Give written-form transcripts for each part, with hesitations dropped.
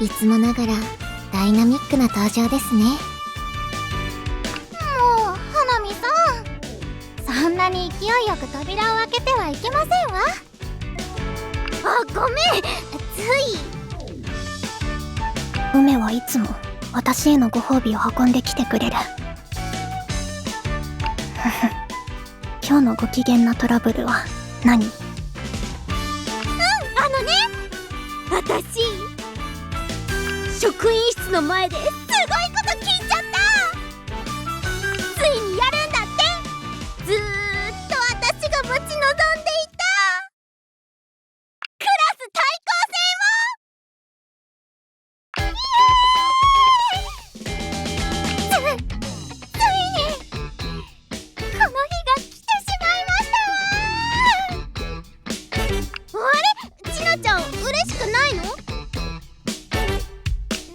いつもながらダイナミックな登場ですね。もう花見さん、そんなに勢いよく扉を開けてはいけませんわ。あ、ごめん、つい。梅はいつも私へのご褒美を運んできてくれる。今日のご機嫌なトラブルは何？私、職員室の前ですごいこと聞いちゃった。ついにやるんだって。ずーっと私が待ち望んでいたクラス対抗戦を。ついにこの日が来てしまいましたわ。あれ、ちなちゃん嬉しくないの？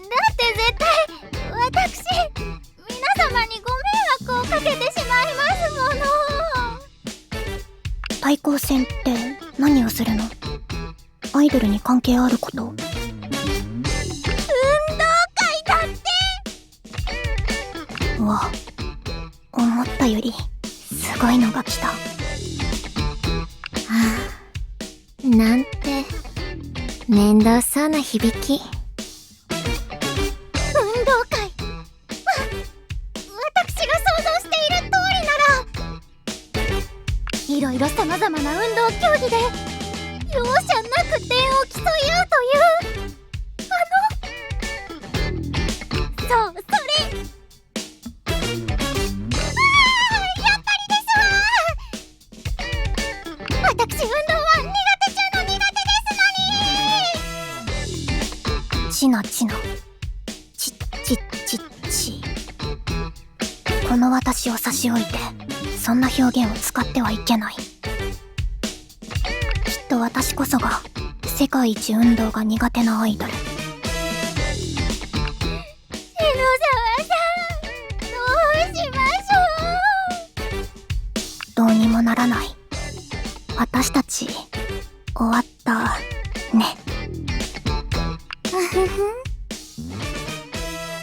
だって絶対私皆様にご迷惑をかけてしまいますもの。対抗戦って何をするの？アイドルに関係あること？運動会だって。うわ、思ったよりすごいのが来た。なんて面倒そうな響き。運動会、私が想像している通りなら、いろいろ様々な運動競技で容赦なく点を競い合うというそう、それ。やっぱりですわ。私運動は苦手中の苦手ですのに。ちなちな、ちっちっちっち。この私を差し置いてそんな表現を使ってはいけない。きっと私こそが世界一運動が苦手なアイドル。篠沢さん、どうしましょう。どうにもならない。私たち終わったね。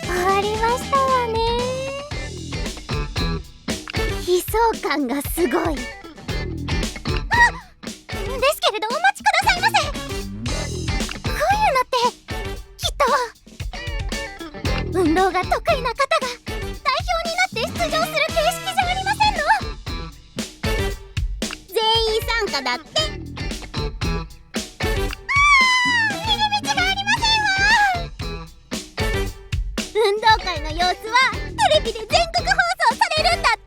終わりましたわね。悲壮感がすごい。ですけれどお待ちくださいませ。こういうのってきっと運動が得意な方が代表になって出場する形式じゃありませんの？全員参加だって。運動会の様子はテレビで全国放送されるんだって。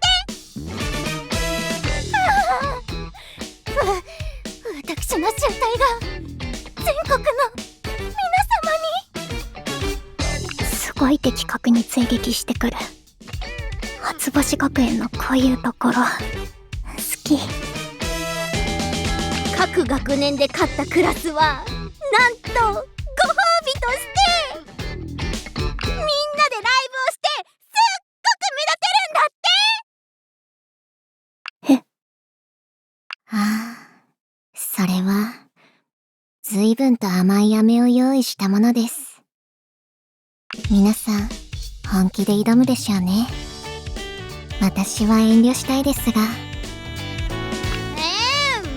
私の集大が全国の皆様に。すごい的確に追撃してくる。初星学園のこういうところ好き。各学年で勝ったクラスはなんとご褒美としてみんなでライブをしてすっごく目立てるんだって。それは随分と甘い飴を用意したものです。皆さん本気で挑むでしょうね。私は遠慮したいですが。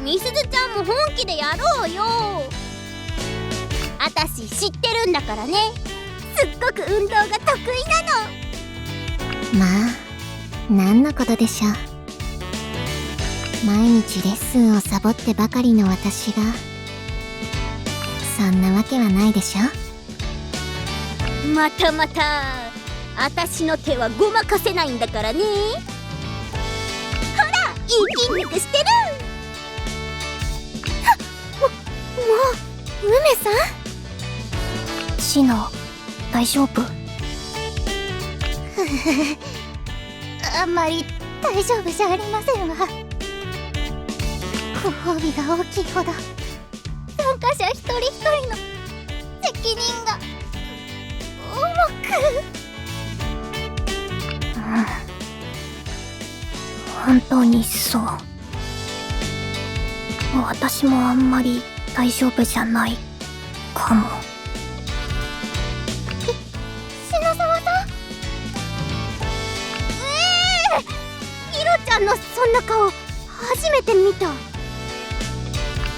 みすずちゃんも本気でやろうよ。あたし知ってるんだからね。すっごく運動が得意なの。まあ何のことでしょう。毎日レッスンをサボってばかりの私がそんなわけはないでしょ。またまたあたしの手はごまかせないんだからね。ほら、いい筋肉してる。もう梅さん。シナ、大丈夫？あんまり大丈夫じゃありませんわ。ご褒美が大きいほど参加者一人一人の責任が重く。本当にそう。私もあんまり大丈夫じゃないかも。ちゃんのそんな顔初めて見た。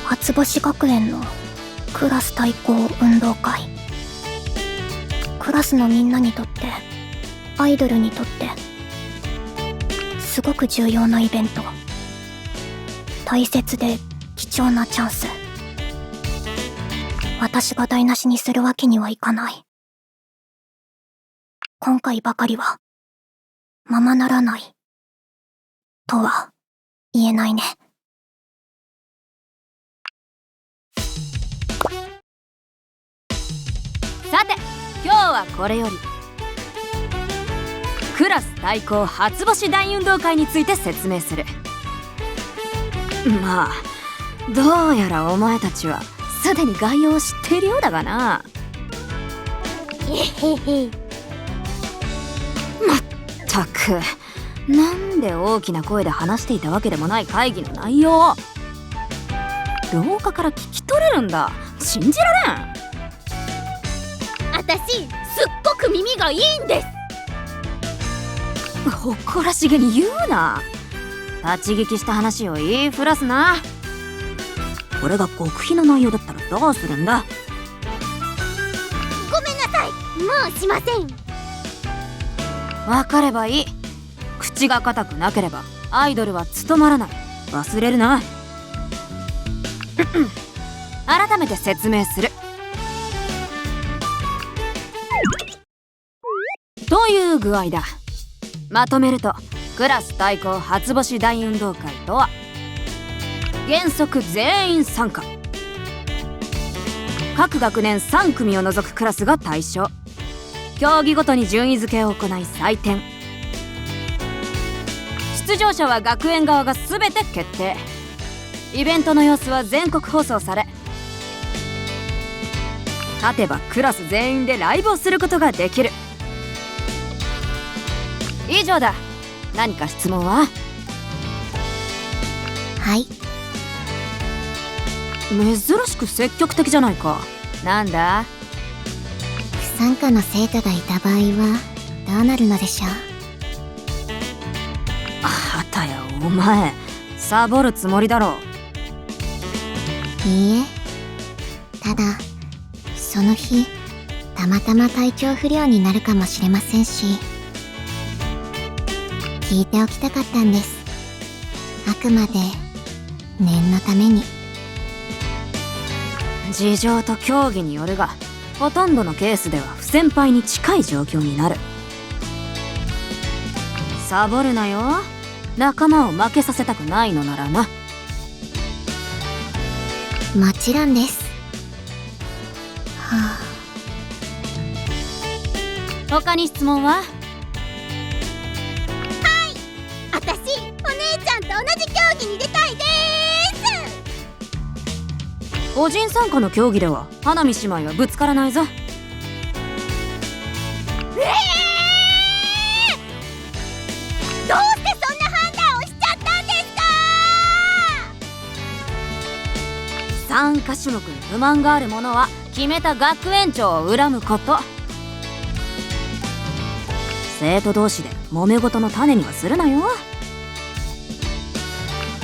初星学園のクラス対抗運動会。クラスのみんなにとって、アイドルにとってすごく重要なイベント。大切で貴重なチャンス。私が台無しにするわけにはいかない。今回ばかりはままならないとは言えないね。さて今日はこれよりクラス対抗初星大運動会について説明する。まあどうやらお前たちはすでに概要を知っているようだがな。まったく、なんで大きな声で話していたわけでもない会議の内容廊下から聞き取れるんだ。信じられん。私すっごく耳がいいんです。誇らしげに言うな。立ち聞きした話を言いふらすな。これが極秘の内容だったらどうするんだ。ごめんなさい、もうしません。わかればいい。口が固くなければアイドルは務まらない。忘れるな。改めて説明する。という具合だ。まとめると、クラス対抗初星大運動会とは原則全員参加。各学年3組を除くクラスが対象。競技ごとに順位付けを行い採点。出場者は学園側が全て決定。イベントの様子は全国放送され、勝てばクラス全員でライブをすることができる。以上だ。何か質問は？はい。珍しく積極的じゃないか。なんだ？不参加の生徒がいた場合はどうなるのでしょう。はたやお前サボるつもりだろ。いいえ、ただその日たまたま体調不良になるかもしれませんし、聞いておきたかったんです。あくまで念のために。事情と競技によるが、ほとんどのケースでは不先輩に近い状況になる。サボるなよ。仲間を負けさせたくないのならな。もちろんです。はあ。他に質問は？私、お姉ちゃんと同じ競技に出たいでーす。個人参加の競技では花見姉妹はぶつからないぞ。どうしてそんな判断をしちゃったんですか？参加種目に不満がある者は決めた学園長を恨むこと。生徒同士で揉め事の種にはするなよ。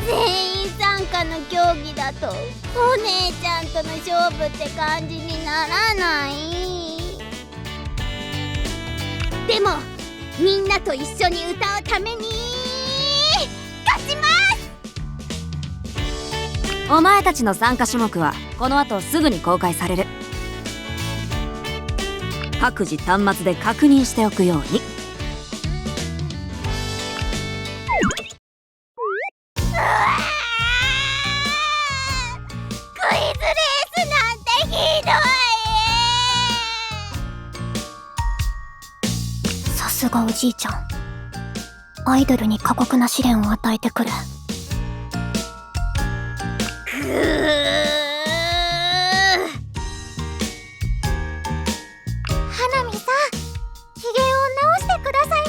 全員参加の競技だとお姉ちゃんとの勝負って感じにならない。でもみんなと一緒に歌うために勝ちます。お前たちの参加種目はこの後すぐに公開される。各自端末で確認しておくように。クイズレースなんてひどい。さすがおじいちゃん。アイドルに過酷な試練を与えてくる。花見さん、機嫌を直してくださいま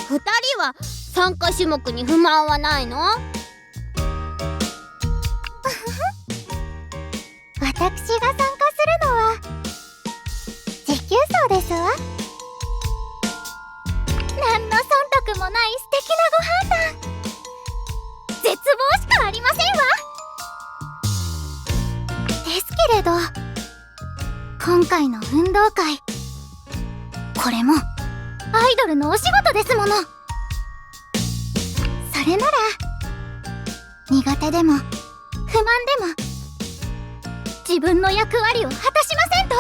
せ。2人は参加種目に不満はないの？私が参加するのは持久走ですわ。何の忖ルもない素敵なご判断。絶望しかありませんわ。ですけれど、今回の運動会、これもアイドルのお仕事ですもの。それなら苦手でも不満でも自分の役割を果たしませんと。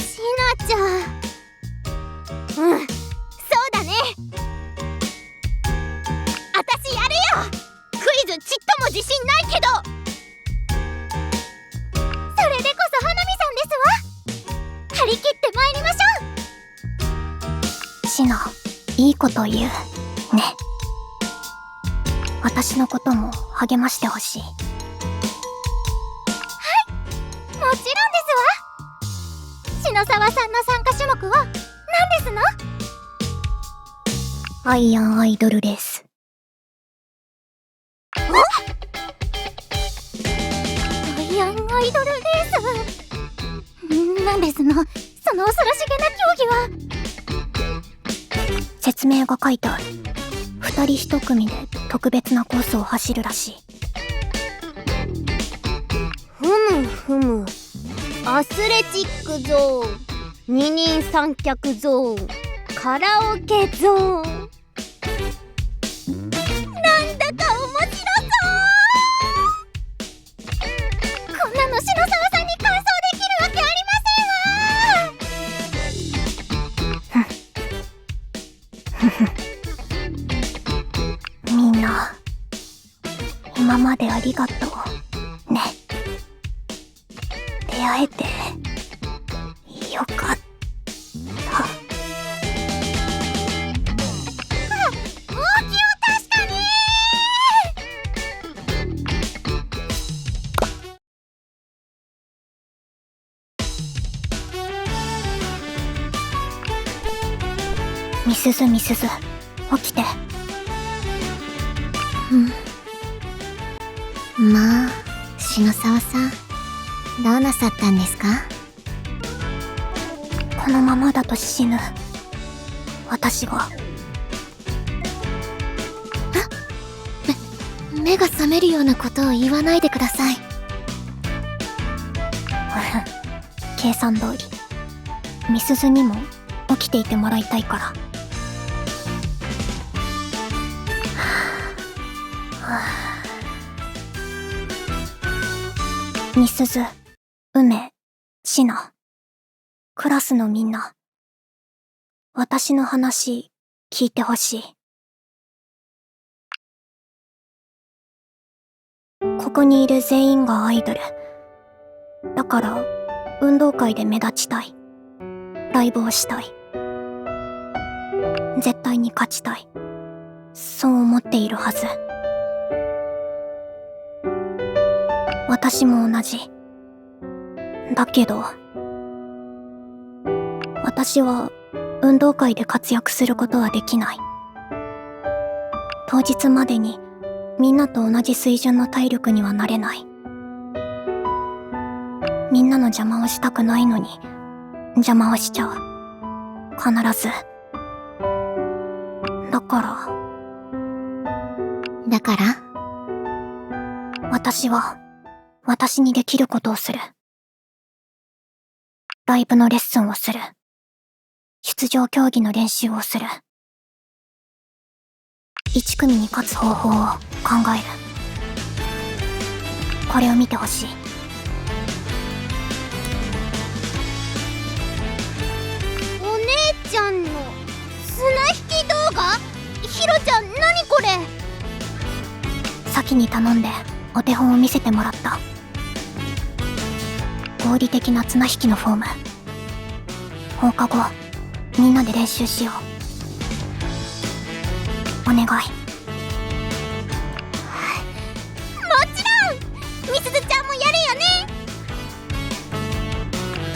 しなちゃん、そうだね。あたしやるよ。クイズちっとも自信ないけど、それでこそ花見さんですわ。張り切って参りましょシナ、いいこと言うね。私のことも励ましてほしい。う。もちろんですわ。篠沢さんの参加種目は何ですの？アイアンアイドルレース。アイアンアイドルレースなんですの、その恐ろしげな競技は。説明が書いてある。2人1組で特別なコースを走るらしい。ふむふむ。アスレチックゾーン、二人三脚ゾーン、カラオケゾーン。なんだか面白そう。こんなの篠沢さんに完走できるわけありみんな、今までありがとうね。出会えてよかった。大きいよ、確かに。みすずみすず、起きて。まあ、篠沢さん、どうなさったんですか？このままだと死ぬ。私が。目が覚めるようなことを言わないでください。計算通り、みすずにも起きていてもらいたいから。みすず、梅、しな、クラスのみんな、私の話聞いてほしい。ここにいる全員がアイドル。だから運動会で目立ちたい。ライブをしたい。絶対に勝ちたい。そう思っているはず。私も同じ。だけど、私は運動会で活躍することはできない。当日までにみんなと同じ水準の体力にはなれない。みんなの邪魔をしたくないのに邪魔をしちゃう。必ず。だから私は私にできることをする。ライブのレッスンをする。出場競技の練習をする。1組に勝つ方法を考える。これを見てほしい。お姉ちゃんの砂引き動画？ひろちゃん、何これ？先に頼んでお手本を見せてもらった。合理的な綱引きのフォーム。放課後みんなで練習しよう。お願い。もちろん。みすずちゃんもやるよね。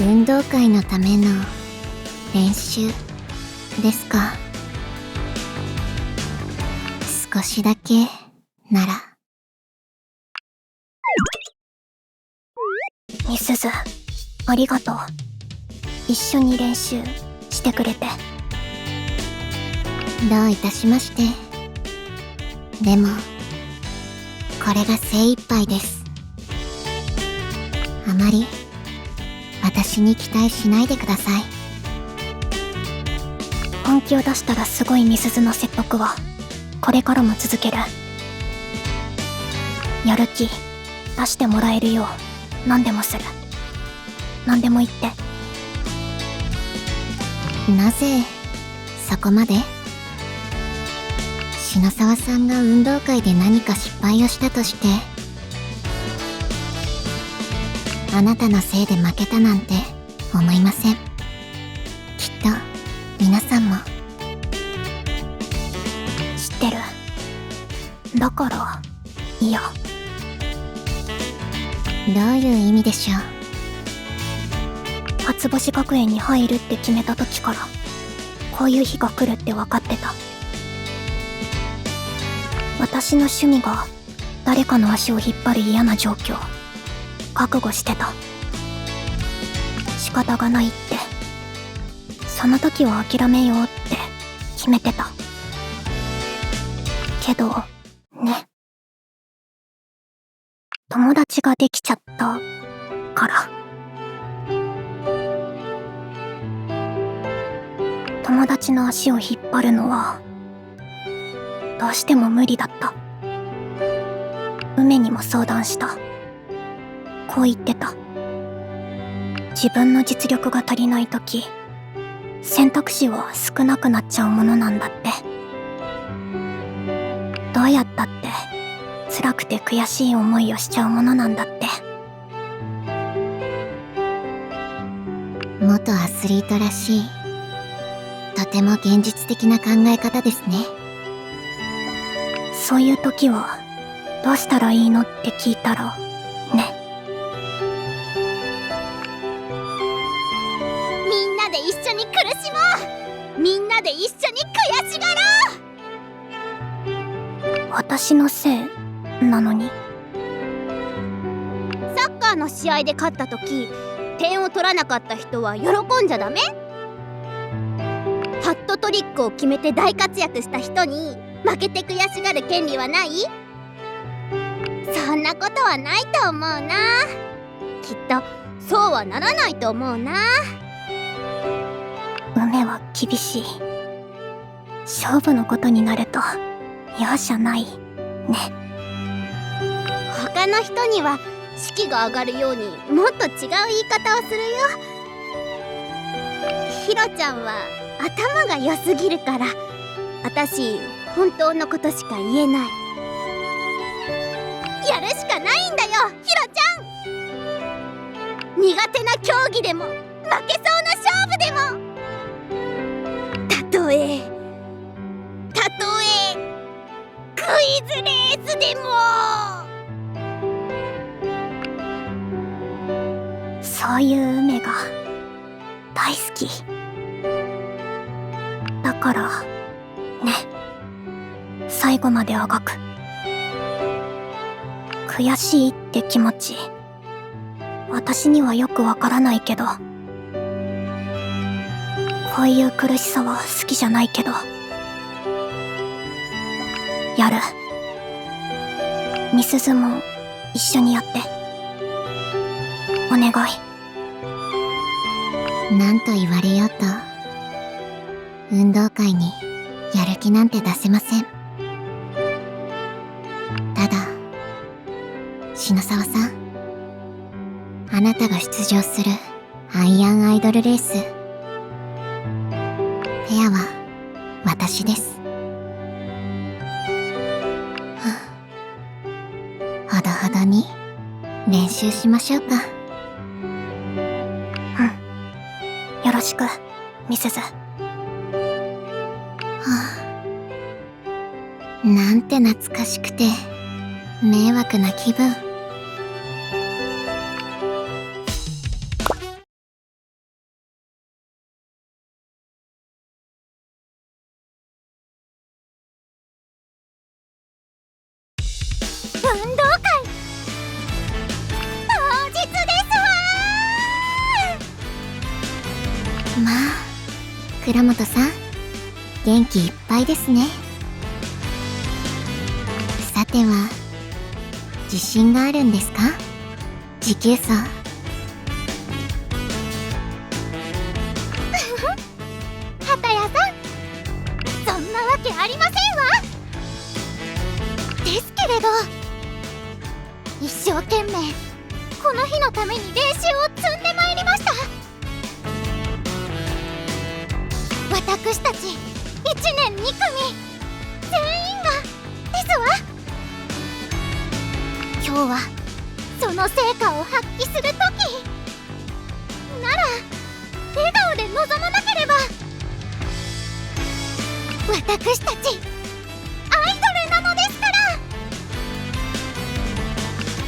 運動会のための練習ですか？少しだけなら。みすず、ありがとう。一緒に練習してくれて。どういたしまして。でもこれが精一杯です。あまり私に期待しないでください。本気を出したらすごい美鈴の説得はこれからも続ける。やる気出してもらえるよう何でもする。何でも言って。なぜそこまで？篠沢さんが運動会で何か失敗をしたとして、あなたのせいで負けたなんて思いません。きっと皆さんも。知ってる。だから嫌。どういう意味でしょう？初星学園に入るって決めた時からこういう日が来るって分かってた。私の趣味が誰かの足を引っ張る嫌な状況覚悟してた。仕方がないって、その時は諦めようって決めてたけどね、友達ができちゃったから。友達の足を引っ張るのはどうしても無理だった。梅にも相談した。こう言ってた。自分の実力が足りない時、選択肢は少なくなっちゃうものなんだって。どうやったって辛くて悔しい思いをしちゃうものなんだって。元アスリートらしい、とても現実的な考え方ですね。そういう時はどうしたらいいのって聞いたらね。みんなで一緒に苦しもう。みんなで一緒に悔しがろう。私のせいなのに。サッカーの試合で勝った時、点を取らなかった人は喜んじゃダメ？ハットトリックを決めて大活躍した人に負けて悔しがる権利はない？そんなことはないと思うな。きっとそうはならないと思うな。梅は厳しい。勝負のことになると容赦ないね。他の人には士気が上がるようにもっと違う言い方をするよ。ひろちゃんは頭が良すぎるから、私本当のことしか言えない。やるしかないんだよ、ひろちゃん。苦手な競技でも負けそうな勝負でも、たとえクイズレースでも。そういう梅が大好きだからね。最後まであがく。悔しいって気持ち、私にはよくわからないけど、こういう苦しさは好きじゃないけどやる。美鈴も一緒にやってお願い。なんと言われようと運動会にやる気なんて出せません。ただ篠沢さん、あなたが出場するアイアンアイドルレース、ペアは私です。ほどほどに練習しましょうか。よろしく美鈴。なんて懐かしくて迷惑な気分。運動会当日ですわ。まあ倉本さん、元気いっぱいですね。さては、自信があるんですか？持久走。畑谷さん、そんなわけありませんわ。ですけれど、一生懸命この日のために練習を積んでまいりました。私たち1年2組全員がですわ。今日はその成果を発揮する時なら笑顔で臨まなければ。私たちアイドルなのですから。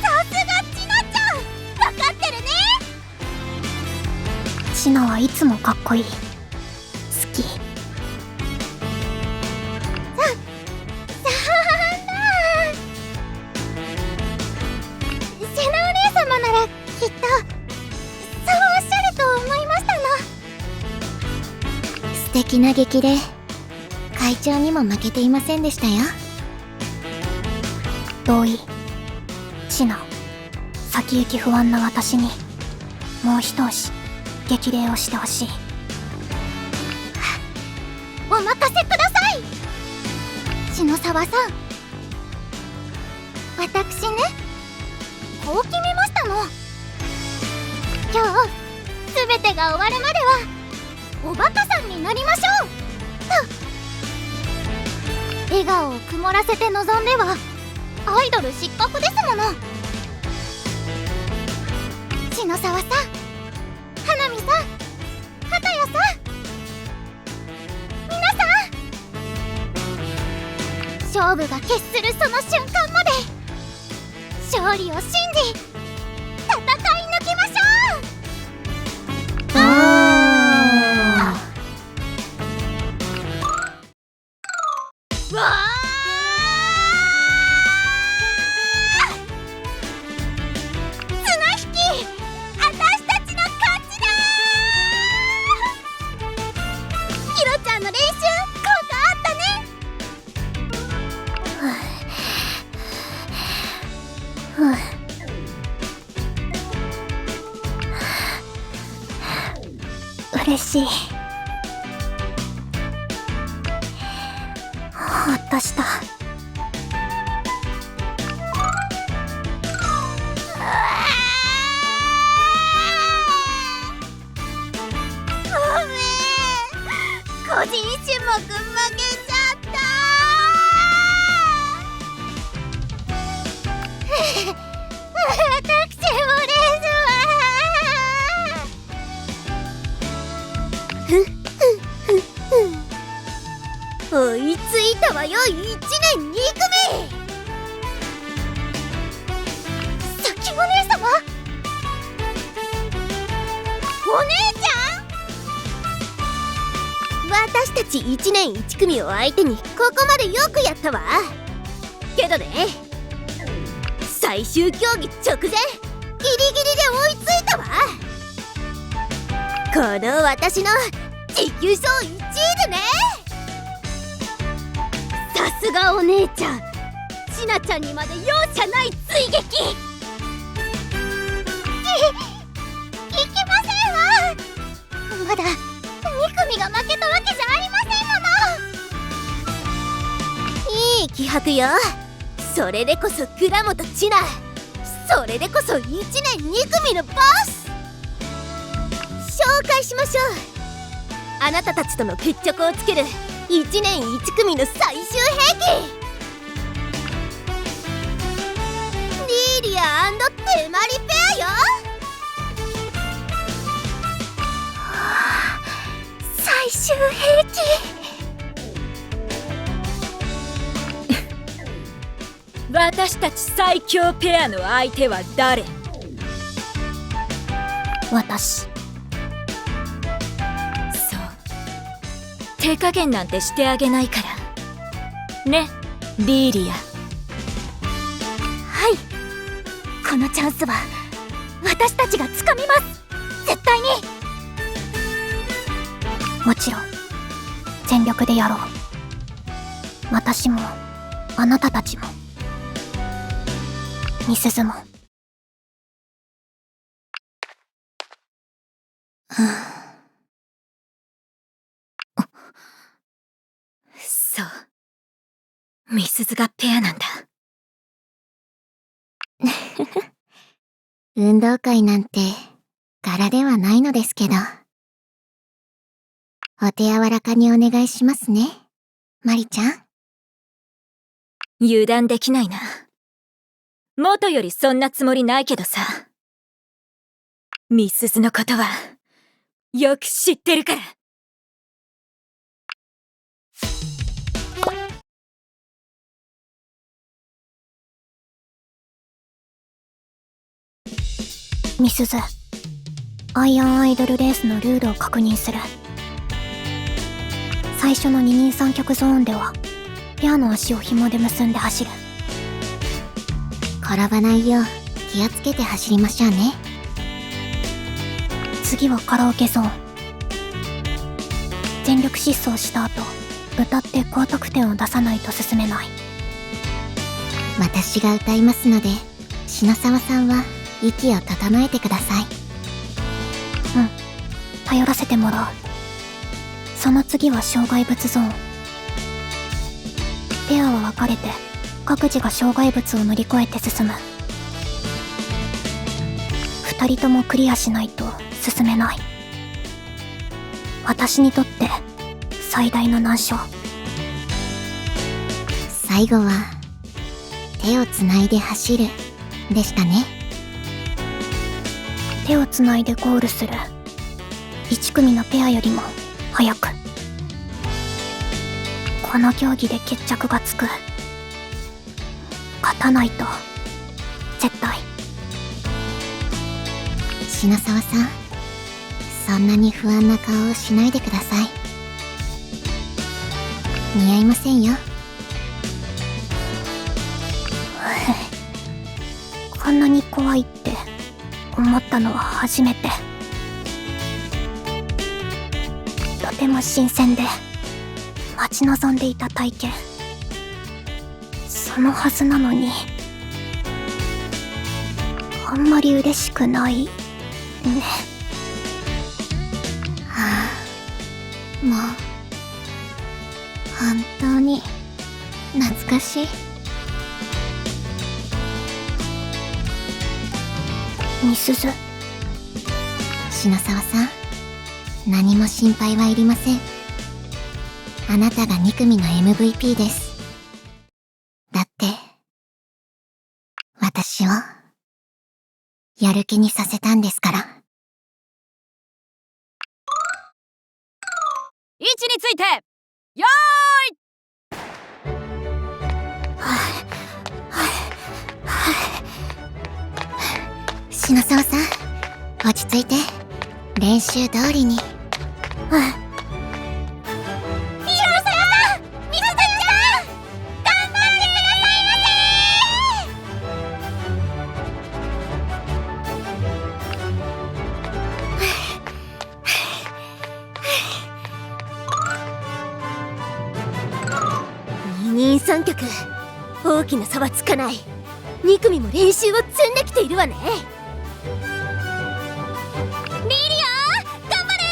さすがちなちゃん、分かってるね。ちなはいつもかっこいい。好き。そんな。セナお姉様ならきっとそうおっしゃると思いましたの。素敵な激励、会長にも負けていませんでしたよ。同意。ちな、先行き不安な私にもう一押し激励をしてほしい。お任せください。篠沢さん、私ね、こう決めましたの。今日全てが終わるまではおバカさんになりましょうと。笑顔を曇らせて臨んではアイドル失格ですもの。篠沢さん、花見さん、畑谷さん、勝負が決するその瞬間まで勝利を信じ戦い抜きましょう。わあ、綱引き、私たちの勝ちだー。ひろちゃんの練習効果あったね。嬉しい。ほっとした。ごめん、個人種目負けちゃった私もですわ。追いついたわよ、1年2組。咲お姉様、お姉ちゃん、私たち1年1組を相手にここまでよくやったわ。けどね、最終競技直前ギリギリで追いついたわ。この私の持久走1位でね。さすがお姉ちゃん、ちなちゃんにまで容赦ない追撃。いけませんわ。まだ2組が負けたわけじゃありませんもの。いい気迫よ。それでこそ倉本千奈、それでこそ1年2組のボス。紹介しましょう。あなたたちとの決着をつける1年1組の最終兵器、リーリア&テマリペアよ。最終兵器。私たち最強ペアの相手は誰？私。そう、手加減なんてしてあげないからね、リーリア。はい、このチャンスは私たちがつかみます。絶対に。もちろん全力でやろう。私もあなたたちもみすずも。そう、みすずがペアなんだ。運動会なんて柄ではないのですけど。お手柔らかにお願いしますね、マリちゃん。油断できないな。元よりそんなつもりないけどさ。みすずのことはよく知ってるから。みすず、アイアンアイドルレースのルールを確認する。最初の二人三脚ゾーンではペアの足を紐で結んで走る。転ばないよう気をつけて走りましょうね。次はカラオケゾーン。全力疾走した後、歌って高得点を出さないと進めない。私が歌いますので、篠沢さんは息を整えてください。頼らせてもらう。その次は障害物ゾーン。ペアは分かれて各自が障害物を乗り越えて進む。二人ともクリアしないと進めない。私にとって最大の難所。最後は手をつないで走るでしたね。手をつないでゴールする。1組のペアよりも早く。この競技で決着がつく。勝たないと絶対。篠沢さん、そんなに不安な顔をしないでください。似合いませんよ。こんなに怖いって思ったのは初めて。とても新鮮で待ち望んでいた体験。そのはずなのにあんまり嬉しくないね。はあ、もう本当に懐かしい。みすず、篠沢さん、何も心配はいりません。あなたが2組の MVP です。だって私をやる気にさせたんですから。位置についてよ篠沢さん、落ち着いて。練習通りに。二人三脚、大きな差はつかない。2組も練習を積んできているわね。リリア、頑張れ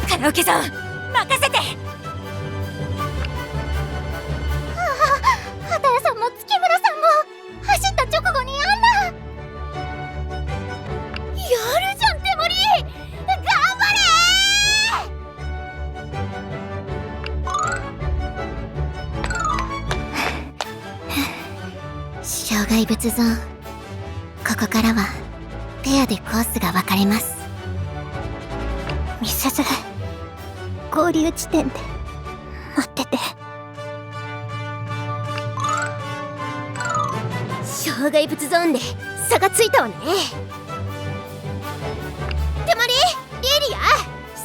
ー。カラオケさん任せて。畑谷さんも月村さんも走った直後にあんな。やるじゃん手盛り、頑張れー。障害物ゾーン、ここからはペアでコースが分かれます。みすず、合流地点で待ってて。障害物ゾーンで差がついたわね。手まり、リリア、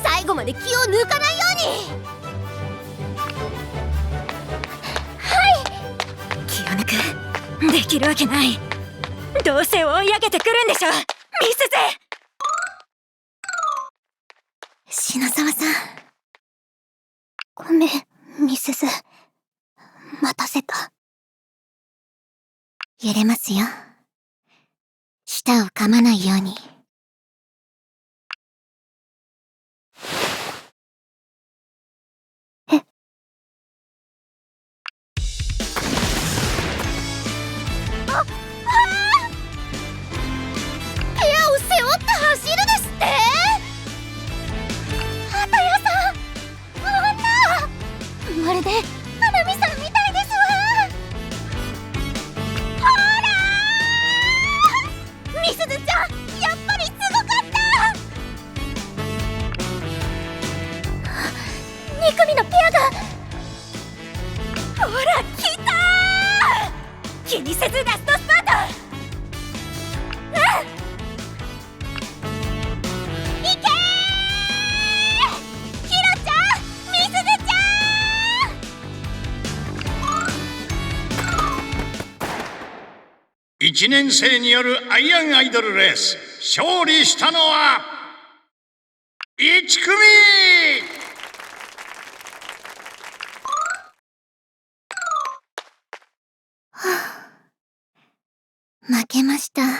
最後まで気を抜かないように。気を抜く。できるわけない。どうせ追い上げてくるんでしょ、ミスズ。篠沢さん。ごめん、ミスズ。待たせた。揺れますよ。舌を噛まないように。部屋を背負って走るですって。畑谷さん、あんなまるで花見さんみたいですわ。ほらー、みすずちゃん、やっぱりすごかった。2組のペアが、ほら来たー。気にせずラストスパート。いけー、ヒロちゃん、みすずちゃん。1年生によるアイアンアイドルレース、勝利したのは1組。負けました。ね。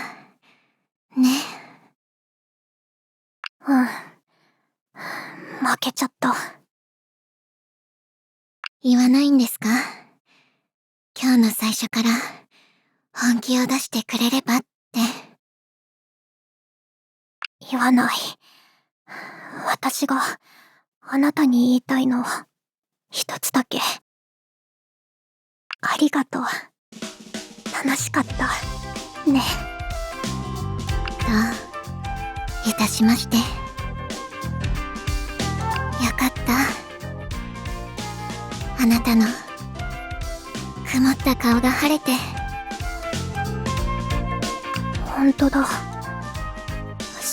負けちゃった。言わないんですか？今日の最初から本気を出してくれればって。言わない。私があなたに言いたいのは一つだけ。ありがとう。楽しかった。ね。どういたしまして。よかった。あなたの曇った顔が晴れて。ほんとだ。不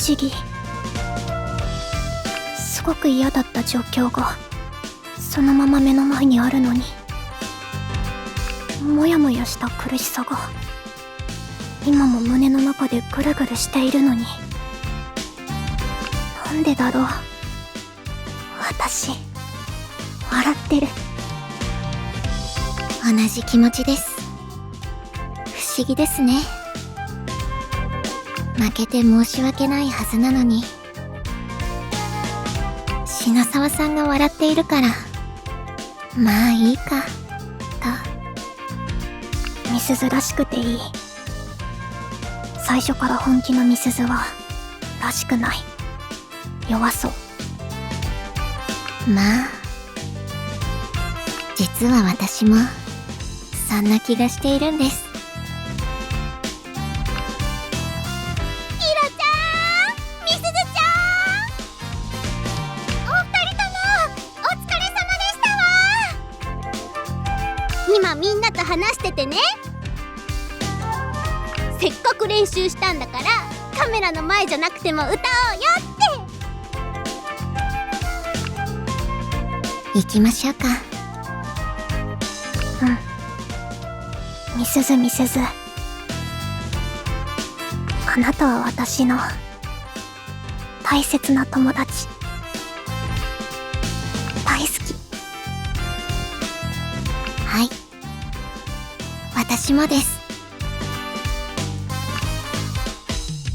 思議。すごく嫌だった状況がそのまま目の前にあるのに、もやもやした苦しさが今も胸の中でぐるぐるしているのに、なんでだろう。私笑ってる。同じ気持ちです。不思議ですね。負けて申し訳ないはずなのに、篠沢さんが笑っているから、まあいいかと。みすずらしくていい。最初から本気のみすずはらしくない。弱そう。まあ実は私もそんな気がしているんです。ヒロちゃん、みすずちゃん、お二人ともお疲れ様でしたわ。今みんなと話しててね、せっかく練習したんだからカメラの前じゃなくても歌おうよって。行きましょうか。みすずみすず。あなたは私の大切な友達。大好き。はい、私もです。